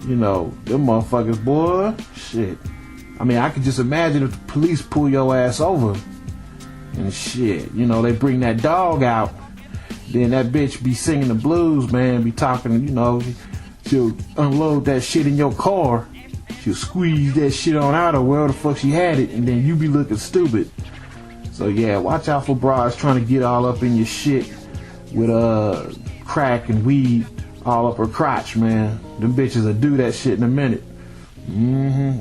Them motherfuckers, boy. Shit. I mean, I could just imagine if the police pull your ass over and shit. You know, they bring that dog out. Then that bitch be singing the blues, man. Be talking, you know. She'll unload that shit in your car. She'll squeeze that shit on out of wherever the fuck she had it, and then you be looking stupid. So yeah, watch out for broads trying to get all up in your shit with crack and weed all up her crotch, man. Them bitches will do that shit in a minute.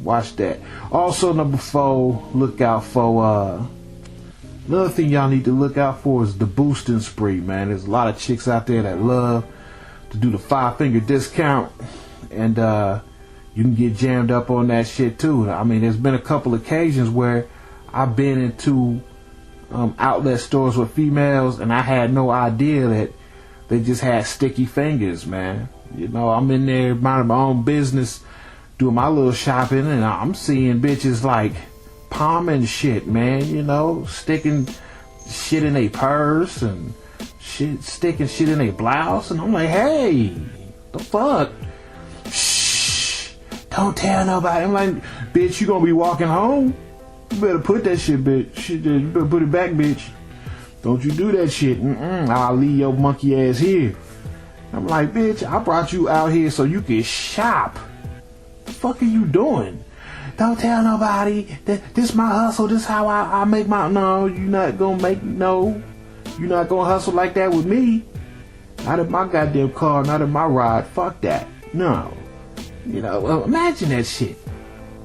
Watch that. Also, number 4, look out for another thing y'all need to look out for is the boosting spree, man. There's a lot of chicks out there that love to do the 5-finger discount, and you can get jammed up on that shit too. I mean, there's been a couple occasions where I've been into outlet stores with females, and I had no idea that they just had sticky fingers, man. You know, I'm in there minding my own business, doing my little shopping, and I'm seeing bitches like palming shit, man. You know, sticking shit in a purse and shit, sticking shit in a blouse, and I'm like, hey, the fuck? Shh, don't tell nobody. I'm like, bitch, you gonna be walking home? You better put that shit, bitch. Shit, you better put it back, bitch. Don't you do that shit. I'll leave your monkey ass here. I'm like, bitch, I brought you out here so you can shop. The fuck are you doing? Don't tell nobody that this my hustle. This how I make my. No, you're not gonna make. No, you're not gonna hustle like that with me. Not in my goddamn car. Not in my ride. Fuck that. No. You know, well, imagine that shit.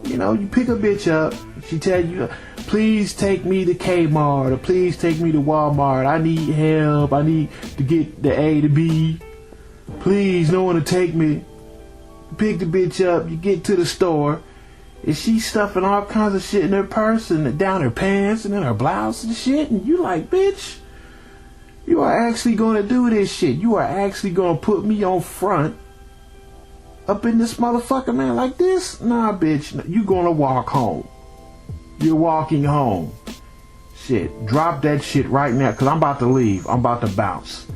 You know, you pick a bitch up. She tell you, please take me to Kmart, or please take me to Walmart. I need help. I need to get the A to B. Please, no one to take me. Pick the bitch up. You get to the store. And she's stuffing all kinds of shit in her purse and down her pants and in her blouse and shit. And you like, bitch, you are actually going to do this shit. You are actually going to put me on front up in this motherfucker, man, like this? Nah, bitch, you going to walk home. You're walking home. Shit, drop that shit right now, because I'm about to leave. I'm about to bounce.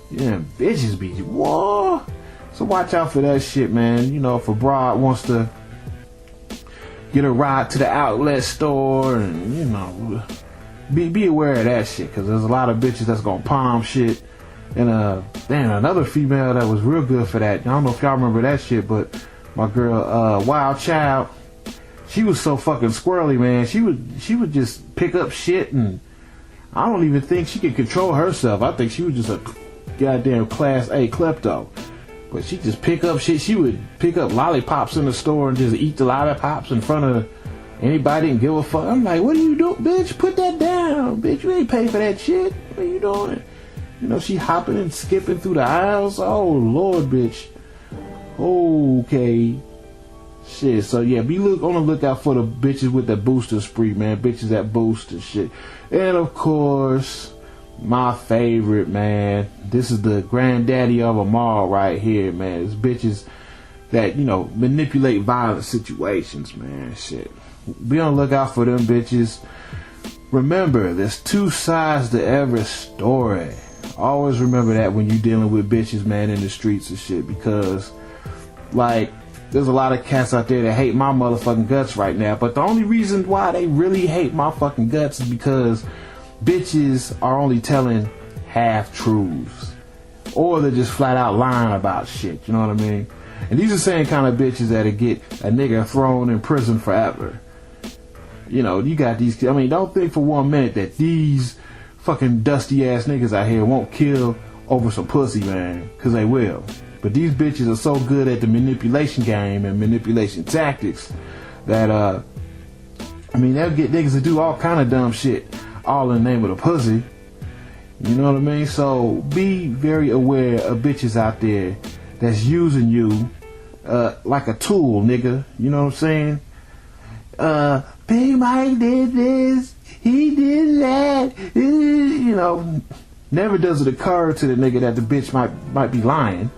Yeah, bitches be, whoa. So watch out for that shit, man. You know, if a broad wants to get a ride to the outlet store, and, you know, be aware of that shit, because there's a lot of bitches that's going to palm shit. And damn, another female that was real good for that. I don't know if y'all remember that shit, but my girl, Wild Child, she was so fucking squirrely, man. She would just pick up shit, and I don't even think she could control herself. I think she was just a goddamn class A klepto. But she just pick up shit. She would pick up lollipops in the store and just eat the lollipops in front of anybody and give a fuck. I'm like, what are you doing, bitch? Put that down, bitch. You ain't pay for that shit. What are you doing? You know, she hopping and skipping through the aisles. Oh, Lord, bitch. Okay. Shit, so yeah, be on the lookout for the bitches with that booster spree, man. Bitches that boost and shit. And, of course, my favorite, man. This is the granddaddy of them all right here, man. It's bitches that, you know, manipulate violent situations, man. Shit. Be on the lookout for them bitches. Remember, there's 2 sides to every story. Always remember that when you're dealing with bitches, man, in the streets and shit, because, like, there's a lot of cats out there that hate my motherfucking guts right now, but the only reason why they really hate my fucking guts is because bitches are only telling half-truths, or they're just flat out lying about shit, you know what I mean? And these are the same kind of bitches that'll get a nigga thrown in prison forever. You know, you got these, I mean, don't think for 1 minute that these fucking dusty ass niggas out here won't kill over some pussy, man, because they will. But these bitches are so good at the manipulation game and manipulation tactics that, I mean, they'll get niggas to do all kind of dumb shit, all in the name of the pussy. You know what I mean? So be very aware of bitches out there that's using you like a tool, nigga. You know what I'm saying? Big Mike did this, he did that. You know, never does it occur to the nigga that the bitch might be lying.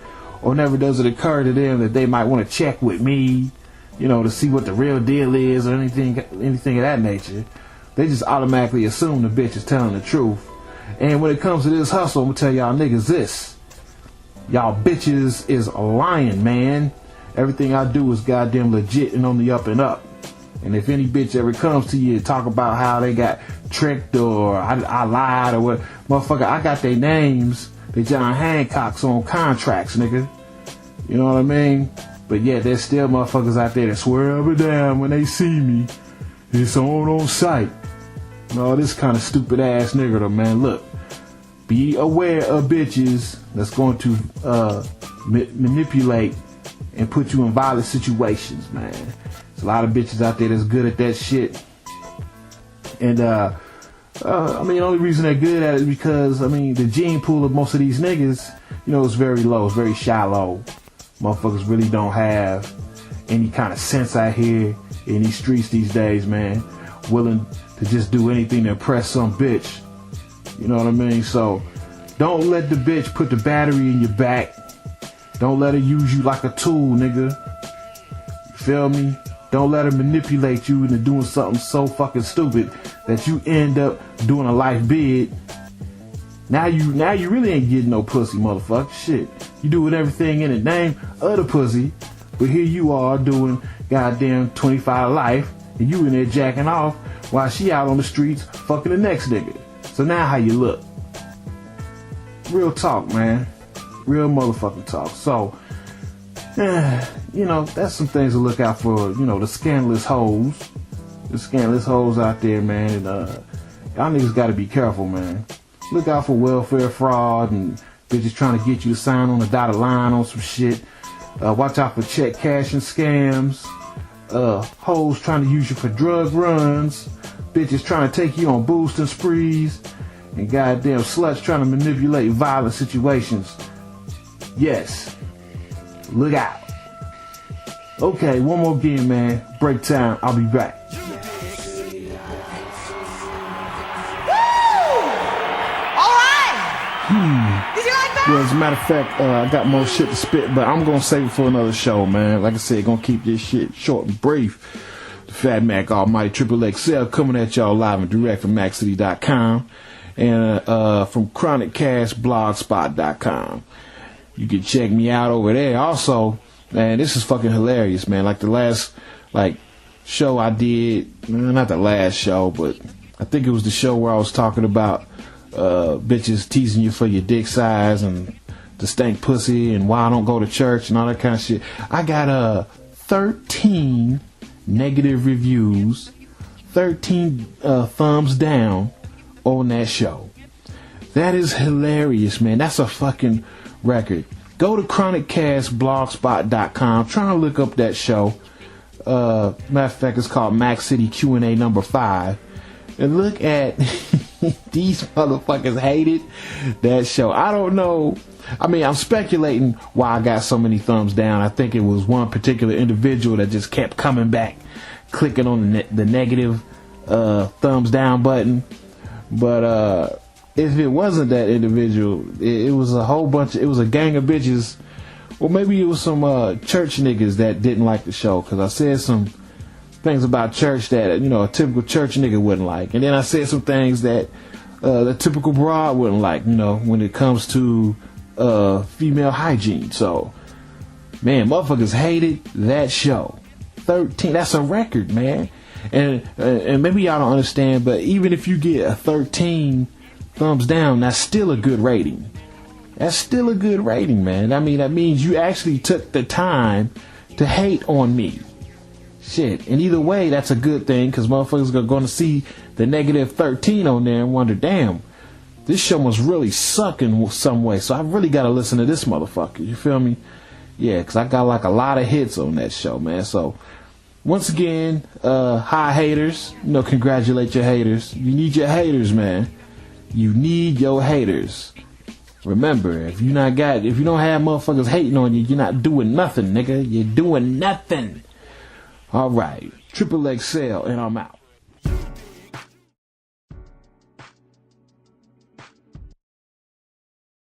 Or never does it occur to them that they might want to check with me, you know, to see what the real deal is or anything of that nature. They just automatically assume the bitch is telling the truth. And when it comes to this hustle, I'm going to tell y'all niggas this. Y'all bitches is lying, man. Everything I do is goddamn legit and on the up and up. And if any bitch ever comes to you and talk about how they got tricked or I lied or what, motherfucker, I got their names, they John Hancocks on contracts, nigga. You know what I mean? But yeah, there's still motherfuckers out there that swear up and down when they see me. It's on sight. No, this kind of stupid ass nigga though, man. Look, be aware of bitches that's going to manipulate and put you in violent situations, man. There's a lot of bitches out there that's good at that shit. And I mean, the only reason they're good at it is because, I mean, the gene pool of most of these niggas, you know, is very low. It's very shallow. Motherfuckers really don't have any kind of sense out here in these streets these days, man. Willing to just do anything to impress some bitch. You know what I mean? So don't let the bitch put the battery in your back. Don't let her use you like a tool, nigga. You feel me? Don't let her manipulate you into doing something so fucking stupid that you end up doing a life bid. Now you really ain't getting no pussy, motherfucker. Shit. You doing everything in the name of the pussy, but here you are doing goddamn 25 life, and you in there jacking off while she out on the streets fucking the next nigga. So now how you look? Real talk, man. Real motherfucking talk. So, you know, that's some things to look out for, you know, the scandalous hoes. The scandalous hoes out there, man. And, y'all niggas gotta be careful, man. Look out for welfare fraud and bitches trying to get you to sign on a dotted line on some shit. Watch out for check cashing scams. Hoes trying to use you for drug runs. Bitches trying to take you on boosting sprees. And goddamn sluts trying to manipulate violent situations. Yes. Look out. Okay, one more game, man. Break time. I'll be back. Well, as a matter of fact, I got more shit to spit, but I'm gonna save it for another show, man. Like I said, gonna keep this shit short and brief. The Fat Mac Almighty Triple XL coming at y'all live and direct from MacCity.com and from ChronicCastBlogspot.com. You can check me out over there. Also, man, this is fucking hilarious, man. Like the last show I did, not the last show, but I think it was the show where I was talking about bitches teasing you for your dick size and the stank pussy and why I don't go to church and all that kind of shit. I got 13 negative reviews, 13 thumbs down on that show. That is hilarious, man. That's a fucking record. Go to ChronicCastBlogspot.com. Trying to look up that show. Matter of fact, it's called Mac City Q&A number 5. And look at these motherfuckers hated that show. I don't know. I mean, I'm speculating why I got so many thumbs down. I think it was one particular individual that just kept coming back, clicking on the negative thumbs down button. But if it wasn't that individual, it was a whole bunch. It was a gang of bitches. Well, maybe it was some church niggas that didn't like the show because I said some things about church that, you know, a typical church nigga wouldn't like. And then I said some things that the typical broad wouldn't like, you know, when it comes to female hygiene. So, man, motherfuckers hated that show. 13, that's a record, man. And maybe y'all don't understand, but even if you get a 13 thumbs down, that's still a good rating. That's still a good rating, man. I mean, that means you actually took the time to hate on me. Shit. And either way, that's a good thing, because motherfuckers are going to see the negative 13 on there and wonder, damn, this show must really suck in some way. So I really got to listen to this motherfucker. You feel me? Yeah, because I got like a lot of hits on that show, man. So once again, hi haters. You know, congratulate your haters. You need your haters, man. You need your haters. Remember, if you don't have motherfuckers hating on you, you're not doing nothing, nigga. You're doing nothing. All right, Triple XL, and I'm out.